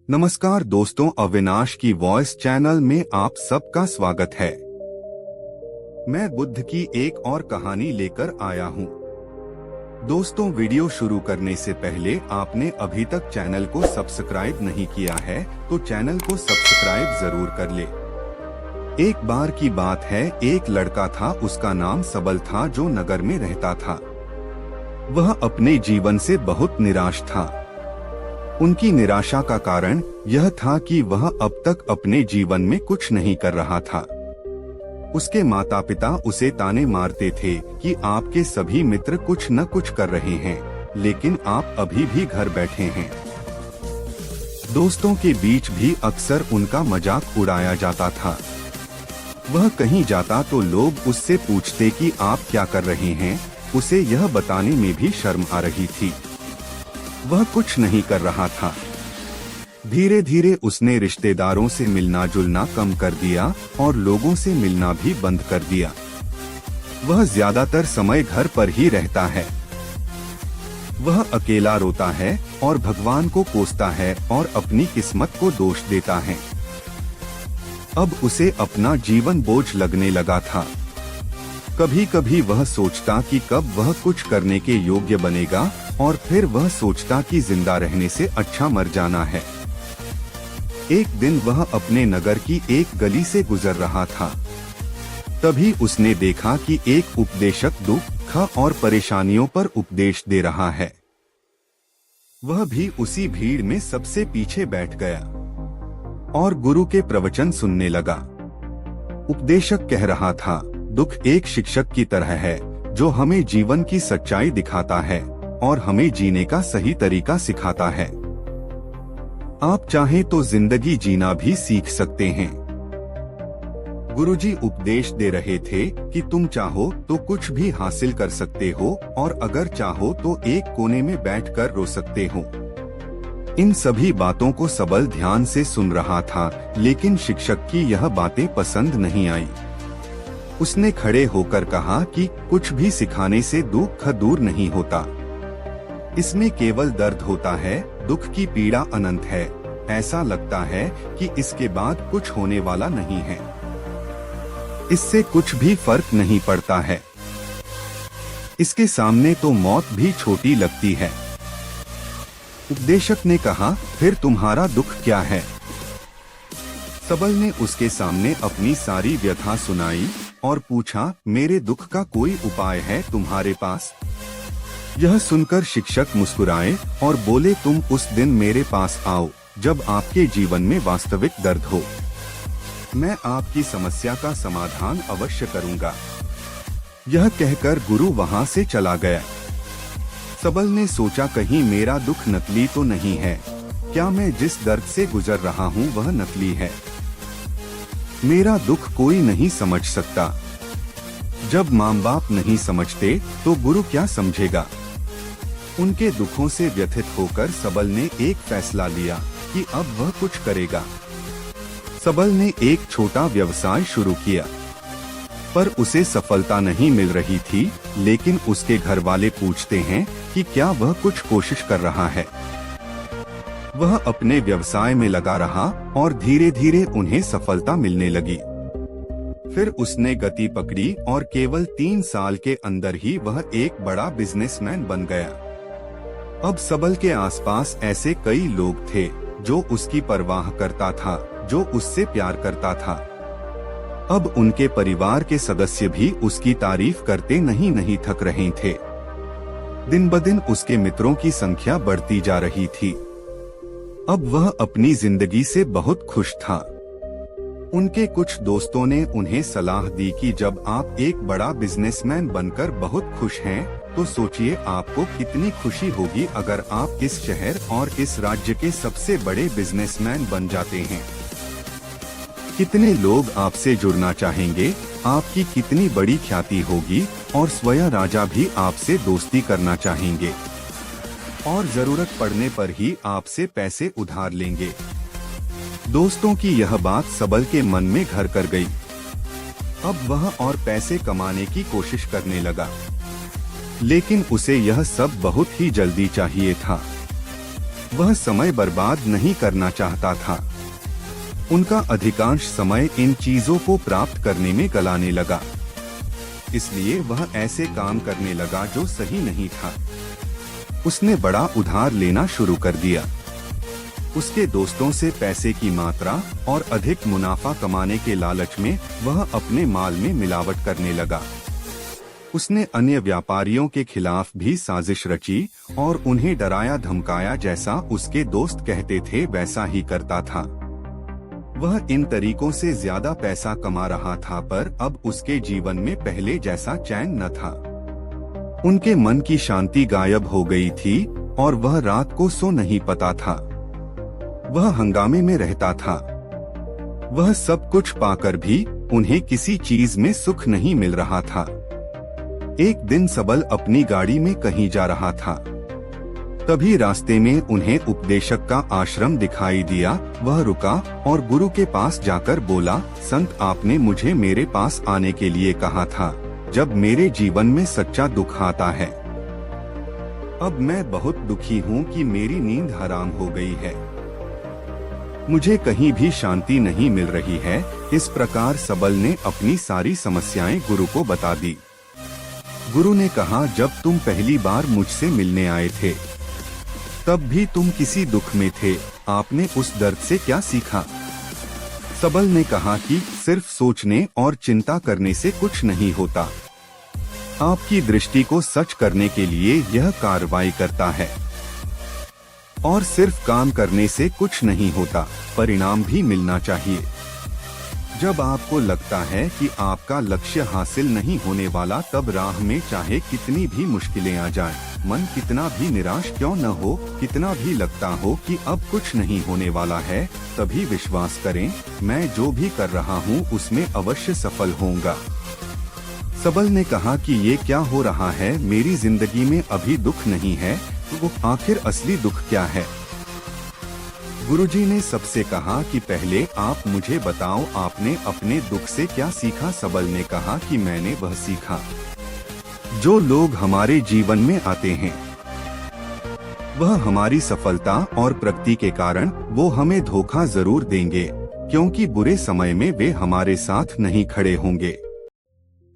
नमस्कार दोस्तों, अविनाश की वॉइस चैनल में आप सबका स्वागत है। मैं बुद्ध की एक और कहानी लेकर आया हूँ। दोस्तों, वीडियो शुरू करने से पहले आपने अभी तक चैनल को सब्सक्राइब नहीं किया है तो चैनल को सब्सक्राइब जरूर कर ले। एक बार की बात है, एक लड़का था, उसका नाम सबल था, जो नगर में रहता था। वह अपने जीवन से बहुत निराश था। उनकी निराशा का कारण यह था कि वह अब तक अपने जीवन में कुछ नहीं कर रहा था। उसके माता पिता उसे ताने मारते थे कि आपके सभी मित्र कुछ न कुछ कर रहे हैं, लेकिन आप अभी भी घर बैठे हैं। दोस्तों के बीच भी अक्सर उनका मजाक उड़ाया जाता था। वह कहीं जाता तो लोग उससे पूछते कि आप क्या कर रहे हैं। उसे यह बताने में भी शर्म आ रही थी। वह कुछ नहीं कर रहा था। धीरे धीरे उसने रिश्तेदारों से मिलना जुलना कम कर दिया और लोगों से मिलना भी बंद कर दिया। वह ज्यादातर समय घर पर ही रहता है। वह अकेला रोता है और भगवान को कोसता है और अपनी किस्मत को दोष देता है। अब उसे अपना जीवन बोझ लगने लगा था। कभी कभी वह सोचता कि कब वह कुछ करने के योग्य बनेगा, और फिर वह सोचता कि जिंदा रहने से अच्छा मर जाना है। एक दिन वह अपने नगर की एक गली से गुजर रहा था। तभी उसने देखा कि एक उपदेशक दुख और परेशानियों पर उपदेश दे रहा है। वह भी उसी भीड़ में सबसे पीछे बैठ गया और गुरु के प्रवचन सुनने लगा। उपदेशक कह रहा था, दुख एक शिक्षक की तरह है जो हमें जीवन की सच्चाई दिखाता है और हमें जीने का सही तरीका सिखाता है। आप चाहें तो जिंदगी जीना भी सीख सकते हैं। गुरुजी उपदेश दे रहे थे कि तुम चाहो तो कुछ भी हासिल कर सकते हो और अगर चाहो तो एक कोने में बैठकर रो सकते हो। इन सभी बातों को सबल ध्यान से सुन रहा था, लेकिन शिक्षक की यह बातें पसंद नहीं आई। उसने खड़े होकर कहा कि कुछ भी सिखाने से दुख दूर नहीं होता। इसमें केवल दर्द होता है, दुख की पीड़ा अनंत है। ऐसा लगता है कि इसके बाद कुछ होने वाला नहीं है। इससे कुछ भी फर्क नहीं पड़ता है। इसके सामने तो मौत भी छोटी लगती है। उपदेशक ने कहा, फिर तुम्हारा दुख क्या है? सबल ने उसके सामने अपनी सारी व्यथा सुनाई और पूछा, मेरे दुख का कोई उपाय है तुम्हारे पास? यह सुनकर शिक्षक मुस्कुराए और बोले, तुम उस दिन मेरे पास आओ जब आपके जीवन में वास्तविक दर्द हो। मैं आपकी समस्या का समाधान अवश्य करूंगा। यह कहकर गुरु वहां से चला गया। सबल ने सोचा, कहीं मेरा दुख नकली तो नहीं है? क्या मैं जिस दर्द से गुजर रहा हूँ वह नकली है? मेरा दुख कोई नहीं समझ सकता। जब माँ बाप नहीं समझते तो गुरु क्या समझेगा? उनके दुखों से व्यथित होकर सबल ने एक फैसला लिया कि अब वह कुछ करेगा। सबल ने एक छोटा व्यवसाय शुरू किया, पर उसे सफलता नहीं मिल रही थी। लेकिन उसके घर वाले पूछते हैं कि क्या वह कुछ कोशिश कर रहा है। वह अपने व्यवसाय में लगा रहा और धीरे धीरे उन्हें सफलता मिलने लगी। फिर उसने गति पकड़ी और केवल 3 साल के अंदर ही वह एक बड़ा बिजनेसमैन बन गया। अब सबल के आसपास ऐसे कई लोग थे जो उसकी परवाह करता था, जो उससे प्यार करता था। अब उनके परिवार के सदस्य भी उसकी तारीफ करते नहीं थक रहे थे। दिन ब दिन उसके मित्रों की संख्या बढ़ती जा रही थी। अब वह अपनी जिंदगी से बहुत खुश था। उनके कुछ दोस्तों ने उन्हें सलाह दी कि जब आप एक बड़ा बिजनेसमैन बनकर बहुत खुश हैं, तो सोचिए आपको कितनी खुशी होगी अगर आप इस शहर और इस राज्य के सबसे बड़े बिजनेसमैन बन जाते हैं। कितने लोग आपसे जुड़ना चाहेंगे, आपकी कितनी बड़ी ख्याति होगी और स्वयं राजा भी आपसे दोस्ती करना चाहेंगे और जरूरत पड़ने पर ही आपसे पैसे उधार लेंगे। दोस्तों की यह बात सबल के मन में घर कर गई। अब वह और पैसे कमाने की कोशिश करने लगा, लेकिन उसे यह सब बहुत ही जल्दी चाहिए था। वह समय बर्बाद नहीं करना चाहता था। उनका अधिकांश समय इन चीजों को प्राप्त करने में गलाने लगा, इसलिए वह ऐसे काम करने लगा जो सही नहीं था। उसने बड़ा उधार लेना शुरू कर दिया। उसके दोस्तों से पैसे की मात्रा और अधिक मुनाफा कमाने के लालच में वह अपने माल में मिलावट करने लगा। उसने अन्य व्यापारियों के खिलाफ भी साजिश रची और उन्हें डराया धमकाया, जैसा उसके दोस्त कहते थे वैसा ही करता था। वह इन तरीकों से ज्यादा पैसा कमा रहा था, पर अब उसके जीवन में पहले जैसा चैन न था। उनके मन की शांति गायब हो गई थी और वह रात को सो नहीं पाता था। वह हंगामे में रहता था। वह सब कुछ पाकर भी उन्हें किसी चीज में सुख नहीं मिल रहा था। एक दिन सबल अपनी गाड़ी में कहीं जा रहा था। तभी रास्ते में उन्हें उपदेशक का आश्रम दिखाई दिया। वह रुका और गुरु के पास जाकर बोला, संत, आपने मुझे मेरे पास आने के लिए कहा था जब मेरे जीवन में सच्चा दुख आता है। अब मैं बहुत दुखी हूँ कि मेरी नींद हराम हो गई है। मुझे कहीं भी शांति नहीं मिल रही है। इस प्रकार सबल ने अपनी सारी समस्याएं गुरु को बता दी। गुरु ने कहा, जब तुम पहली बार मुझसे मिलने आए थे तब भी तुम किसी दुख में थे। आपने उस दर्द से क्या सीखा? सबल ने कहा कि सिर्फ सोचने और चिंता करने से कुछ नहीं होता। आपकी दृष्टि को सच करने के लिए यह कार्रवाई करता है। और सिर्फ काम करने से कुछ नहीं होता, परिणाम भी मिलना चाहिए। जब आपको लगता है कि आपका लक्ष्य हासिल नहीं होने वाला, तब राह में चाहे कितनी भी मुश्किलें आ जाएं, मन कितना भी निराश क्यों न हो, कितना भी लगता हो कि अब कुछ नहीं होने वाला है, तभी विश्वास करें, मैं जो भी कर रहा हूँ उसमें अवश्य सफल होऊंगा। सबल ने कहा कि ये क्या हो रहा है, मेरी जिंदगी में अभी दुख नहीं है, तो वो आखिर असली दुख क्या है? गुरुजी ने सबसे कहा कि पहले आप मुझे बताओ, आपने अपने दुख से क्या सीखा? सबल ने कहा कि मैंने वह सीखा जो लोग हमारे जीवन में आते हैं, वह हमारी सफलता और प्रगति के कारण वो हमें धोखा जरूर देंगे, क्योंकि बुरे समय में वे हमारे साथ नहीं खड़े होंगे।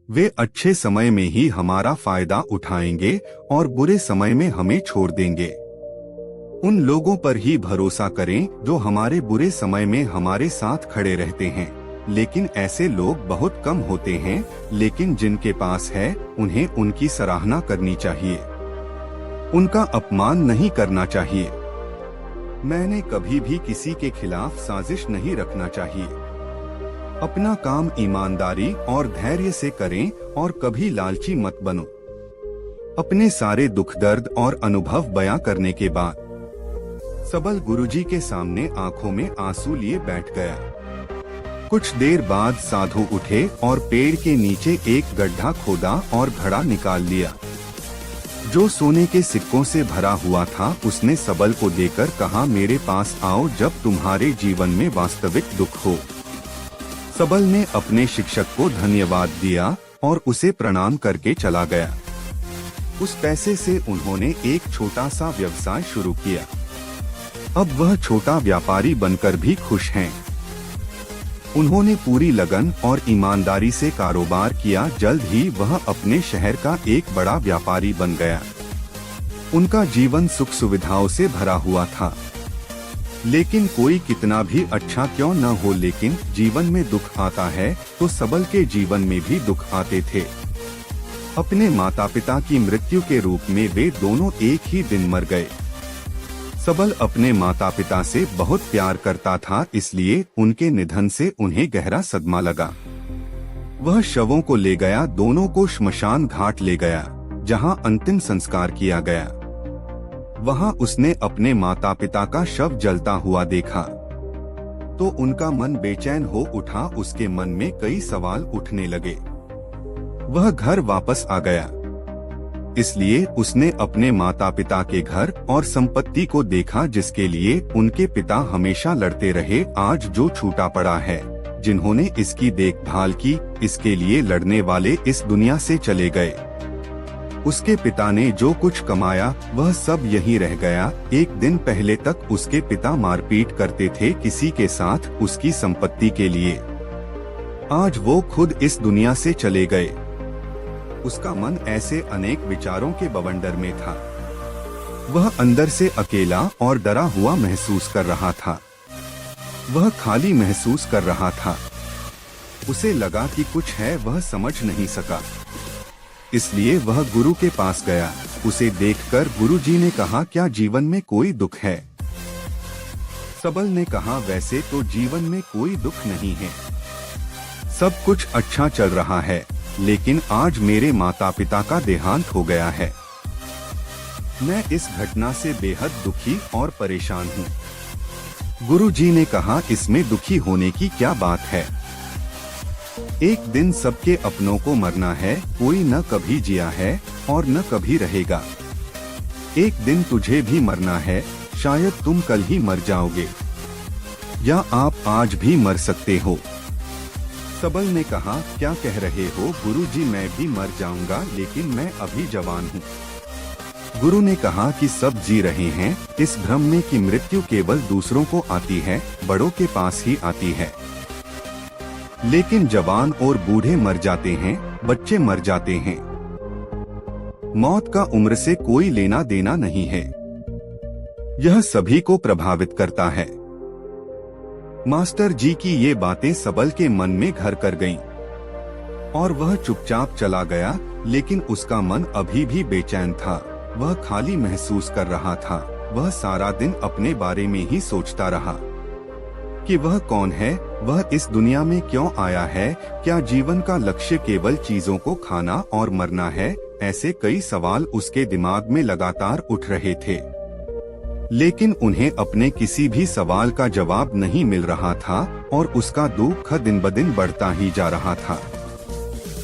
वे अच्छे समय में ही हमारा फायदा उठाएंगे और बुरे समय में हमें छोड़ देंगे। उन लोगों पर ही भरोसा करें जो हमारे बुरे समय में हमारे साथ खड़े रहते हैं, लेकिन ऐसे लोग बहुत कम होते हैं। लेकिन जिनके पास है उन्हें उनकी सराहना करनी चाहिए, उनका अपमान नहीं करना चाहिए। मैंने कभी भी किसी के खिलाफ साजिश नहीं रखना चाहिए। अपना काम ईमानदारी और धैर्य से करें और कभी लालची मत बनो। अपने सारे दुख दर्द और अनुभव बयां करने के बाद सबल गुरुजी के सामने आंखों में आंसू लिए बैठ गया। कुछ देर बाद साधु उठे और पेड़ के नीचे एक गड्ढा खोदा और घड़ा निकाल लिया, जो सोने के सिक्कों से भरा हुआ था। उसने सबल को देकर कहा, मेरे पास आओ जब तुम्हारे जीवन में वास्तविक दुख हो। सबल ने अपने शिक्षक को धन्यवाद दिया और उसे प्रणाम करके चला गया। उस पैसे से उन्होंने एक छोटा सा व्यवसाय शुरू किया। अब वह छोटा व्यापारी बनकर भी खुश हैं। उन्होंने पूरी लगन और ईमानदारी से कारोबार किया। जल्द ही वह अपने शहर का एक बड़ा व्यापारी बन गया। उनका जीवन सुख सुविधाओं से भरा हुआ था। लेकिन कोई कितना भी अच्छा क्यों न हो, लेकिन जीवन में दुख आता है तो सबल के जीवन में भी दुख आते थे। अपने माता पिता की मृत्यु के रूप में वे दोनों एक ही दिन मर गए। सबल अपने माता पिता से बहुत प्यार करता था, इसलिए उनके निधन से उन्हें गहरा सदमा लगा। वह शवों को ले गया, दोनों को श्मशान घाट ले गया, जहां अंतिम संस्कार किया गया। वहां उसने अपने माता पिता का शव जलता हुआ देखा तो उनका मन बेचैन हो उठा। उसके मन में कई सवाल उठने लगे। वह घर वापस आ गया, इसलिए उसने अपने माता पिता के घर और संपत्ति को देखा, जिसके लिए उनके पिता हमेशा लड़ते रहे। आज जो छूटा पड़ा है, जिन्होंने इसकी देखभाल की, इसके लिए लड़ने वाले इस दुनिया से चले गए। उसके पिता ने जो कुछ कमाया वह सब यहीं रह गया। एक दिन पहले तक उसके पिता मारपीट करते थे किसी के साथ उसकी संपत्ति के लिए। आज वो खुद इस दुनिया से चले गए। उसका मन ऐसे अनेक विचारों के बवंडर में था। वह अंदर से अकेला और डरा हुआ महसूस कर रहा था। वह खाली महसूस कर रहा था। उसे लगा कि कुछ है, वह समझ नहीं सका। इसलिए वह गुरु के पास गया। उसे देखकर गुरुजी ने कहा, क्या जीवन में कोई दुख है? सबल ने कहा, वैसे तो जीवन में कोई दुख नहीं है, सब कुछ अच्छा चल रहा है, लेकिन आज मेरे माता पिता का देहांत हो गया है। मैं इस घटना से बेहद दुखी और परेशान हूँ। गुरुजी ने कहा, इसमें दुखी होने की क्या बात है? एक दिन सबके अपनों को मरना है। कोई न कभी जिया है और न कभी रहेगा। एक दिन तुझे भी मरना है। शायद तुम कल ही मर जाओगे, या आप आज भी मर सकते हो। सबल ने कहा, क्या कह रहे हो गुरुजी? मैं भी मर जाऊंगा, लेकिन मैं अभी जवान हूँ। गुरु ने कहा कि सब जी रहे हैं इस भ्रम में कि मृत्यु केवल दूसरों को आती है, बड़ों के पास ही आती है। लेकिन जवान और बूढ़े मर जाते हैं, बच्चे मर जाते हैं। मौत का उम्र से कोई लेना देना नहीं है। यह सभी को प्रभावित करता है। मास्टर जी की ये बातें सबल के मन में घर कर गईं, और वह चुपचाप चला गया। लेकिन उसका मन अभी भी बेचैन था। वह खाली महसूस कर रहा था। वह सारा दिन अपने बारे में ही सोचता रहा कि वह कौन है, वह इस दुनिया में क्यों आया है, क्या जीवन का लक्ष्य केवल चीजों को खाना और मरना है? ऐसे कई सवाल उसके दिमाग में लगातार उठ रहे थे, लेकिन उन्हें अपने किसी भी सवाल का जवाब नहीं मिल रहा था और उसका दुख दिन ब दिन बढ़ता ही जा रहा था।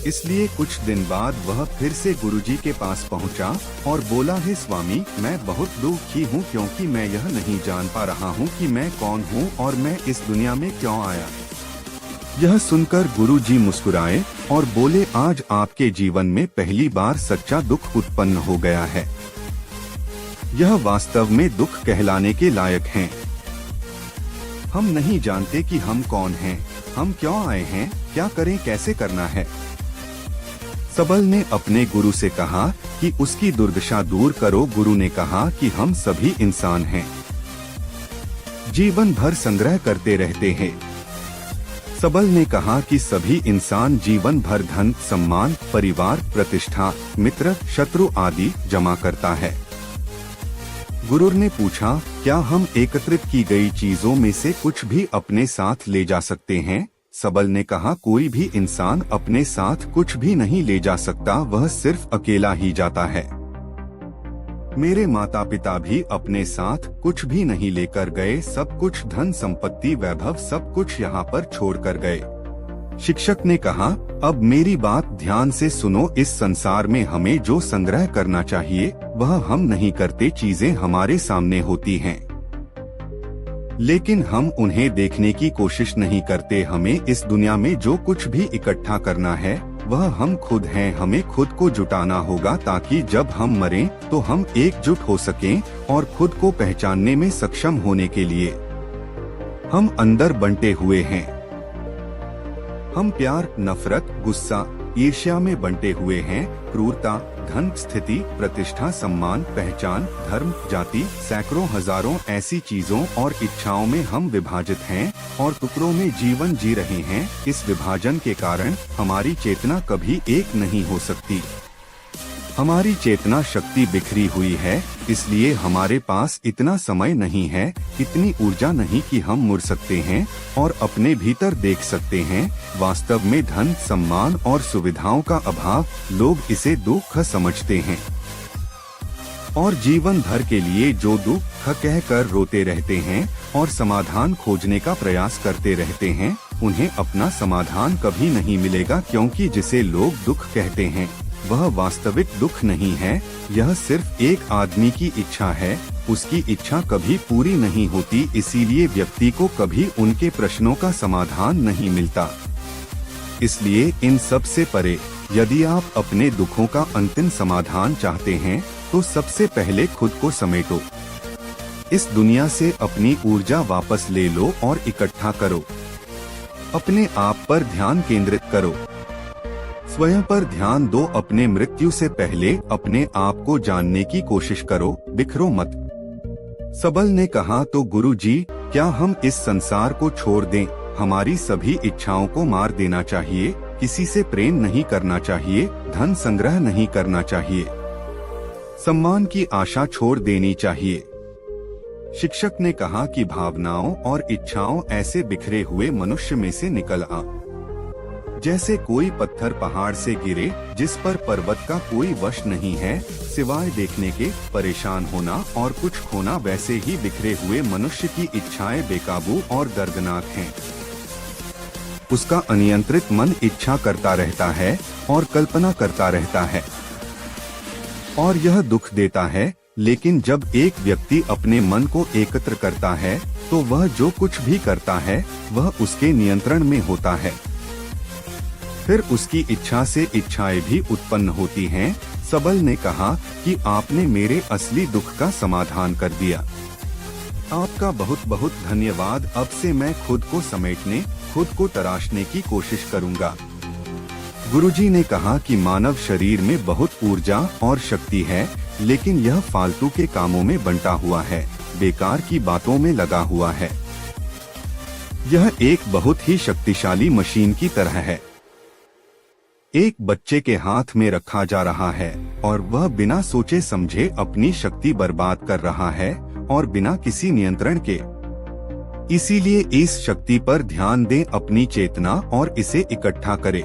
इसलिए कुछ दिन बाद वह फिर से गुरुजी के पास पहुंचा और बोला, हे स्वामी, मैं बहुत दुखी हूँ क्योंकि मैं यह नहीं जान पा रहा हूँ कि मैं कौन हूँ और मैं इस दुनिया में क्यों आया। यह सुनकर गुरुजी मुस्कुराए और बोले, आज आपके जीवन में पहली बार सच्चा दुख उत्पन्न हो गया है। यह वास्तव में दुख कहलाने के लायक है। हम नहीं जानते कि हम कौन हैं, हम क्यों आए हैं, क्या करें, कैसे करना है। सबल ने अपने गुरु से कहा कि उसकी दुर्दशा दूर करो। गुरु ने कहा कि हम सभी इंसान हैं, जीवन भर संग्रह करते रहते हैं। सबल ने कहा कि सभी इंसान जीवन भर धन, सम्मान, परिवार, प्रतिष्ठा, मित्र, शत्रु आदि जमा करता है। गुरु ने पूछा, क्या हम एकत्रित की गई चीजों में से कुछ भी अपने साथ ले जा सकते हैं? सबल ने कहा, कोई भी इंसान अपने साथ कुछ भी नहीं ले जा सकता, वह सिर्फ अकेला ही जाता है। मेरे माता पिता भी अपने साथ कुछ भी नहीं लेकर गए, सब कुछ धन संपत्ति वैभव सब कुछ यहाँ पर छोड़कर गए। शिक्षक ने कहा, अब मेरी बात ध्यान से सुनो, इस संसार में हमें जो संग्रह करना चाहिए वह हम नहीं करते। चीजें हमारे सामने होती हैं, लेकिन हम उन्हें देखने की कोशिश नहीं करते। हमें इस दुनिया में जो कुछ भी इकट्ठा करना है वह हम खुद हैं। हमें खुद को जुटाना होगा ताकि जब हम मरें तो हम एकजुट हो सकें और खुद को पहचानने में सक्षम होने के लिए। हम अंदर बंटे हुए हैं। हम प्यार, नफरत, गुस्सा, ईर्ष्या में बंटे हुए हैं। क्रूरता, धन, स्थिति, प्रतिष्ठा, सम्मान, पहचान, धर्म, जाति, सैकड़ों हजारों ऐसी चीजों और इच्छाओं में हम विभाजित हैं और टुकड़ों में जीवन जी रहे हैं। इस विभाजन के कारण हमारी चेतना कभी एक नहीं हो सकती। हमारी चेतना शक्ति बिखरी हुई है, इसलिए हमारे पास इतना समय नहीं है, इतनी ऊर्जा नहीं कि हम मुड़ सकते हैं और अपने भीतर देख सकते हैं। वास्तव में धन, सम्मान और सुविधाओं का अभाव, लोग इसे दुख समझते हैं और जीवन भर के लिए जो दुख कहकर रोते रहते हैं और समाधान खोजने का प्रयास करते रहते हैं, उन्हें अपना समाधान कभी नहीं मिलेगा, क्योंकि जिसे लोग दुख कहते हैं वह वास्तविक दुख नहीं है। यह सिर्फ एक आदमी की इच्छा है, उसकी इच्छा कभी पूरी नहीं होती, इसीलिए व्यक्ति को कभी उनके प्रश्नों का समाधान नहीं मिलता। इसलिए इन सब से परे यदि आप अपने दुखों का अंतिम समाधान चाहते हैं तो सबसे पहले खुद को समेटो। इस दुनिया से अपनी ऊर्जा वापस ले लो और इकट्ठा करो। अपने आप पर ध्यान केंद्रित करो। स्वयं पर ध्यान दो। अपने मृत्यु से पहले अपने आप को जानने की कोशिश करो, बिखरो मत। सबल ने कहा, तो गुरु जी, क्या हम इस संसार को छोड़ दें? हमारी सभी इच्छाओं को मार देना चाहिए, किसी से प्रेम नहीं करना चाहिए, धन संग्रह नहीं करना चाहिए, सम्मान की आशा छोड़ देनी चाहिए। शिक्षक ने कहा कि भावनाओं और इच्छाओं ऐसे बिखरे हुए मनुष्य में से निकल आ, जैसे कोई पत्थर पहाड़ से गिरे जिस पर पर्वत का कोई वश नहीं है सिवाय देखने के। परेशान होना और कुछ खोना वैसे ही बिखरे हुए मनुष्य की इच्छाएं बेकाबू और दर्दनाक हैं। उसका अनियंत्रित मन इच्छा करता रहता है और कल्पना करता रहता है और यह दुख देता है। लेकिन जब एक व्यक्ति अपने मन को एकत्र करता है तो वह जो कुछ भी करता है वह उसके नियंत्रण में होता है। फिर उसकी इच्छा से इच्छाएं भी उत्पन्न होती हैं। सबल ने कहा कि आपने मेरे असली दुख का समाधान कर दिया। आपका बहुत बहुत धन्यवाद। अब से मैं खुद को समेटने, खुद को तराशने की कोशिश करूंगा। गुरुजी ने कहा कि मानव शरीर में बहुत ऊर्जा और शक्ति है, लेकिन यह फालतू के कामों में बंटा हुआ है, बेकार की बातों में लगा हुआ है। यह एक बहुत ही शक्तिशाली मशीन की तरह है। एक बच्चे के हाथ में रखा जा रहा है और वह बिना सोचे समझे अपनी शक्ति बर्बाद कर रहा है और बिना किसी नियंत्रण के। इसीलिए इस शक्ति पर ध्यान दें, अपनी चेतना, और इसे इकट्ठा करें।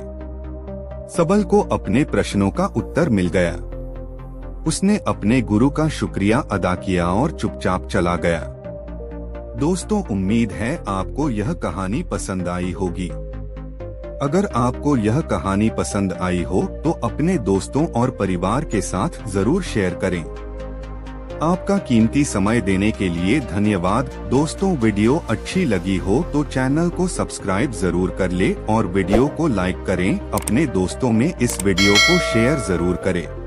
सबल को अपने प्रश्नों का उत्तर मिल गया। उसने अपने गुरु का शुक्रिया अदा किया और चुपचाप चला गया। दोस्तों, उम्मीद है आपको यह कहानी पसंद आई होगी। अगर आपको यह कहानी पसंद आई हो तो अपने दोस्तों और परिवार के साथ जरूर शेयर करें। आपका कीमती समय देने के लिए धन्यवाद। दोस्तों, वीडियो अच्छी लगी हो तो चैनल को सब्सक्राइब जरूर कर ले और वीडियो को लाइक करें। अपने दोस्तों में इस वीडियो को शेयर जरूर करें।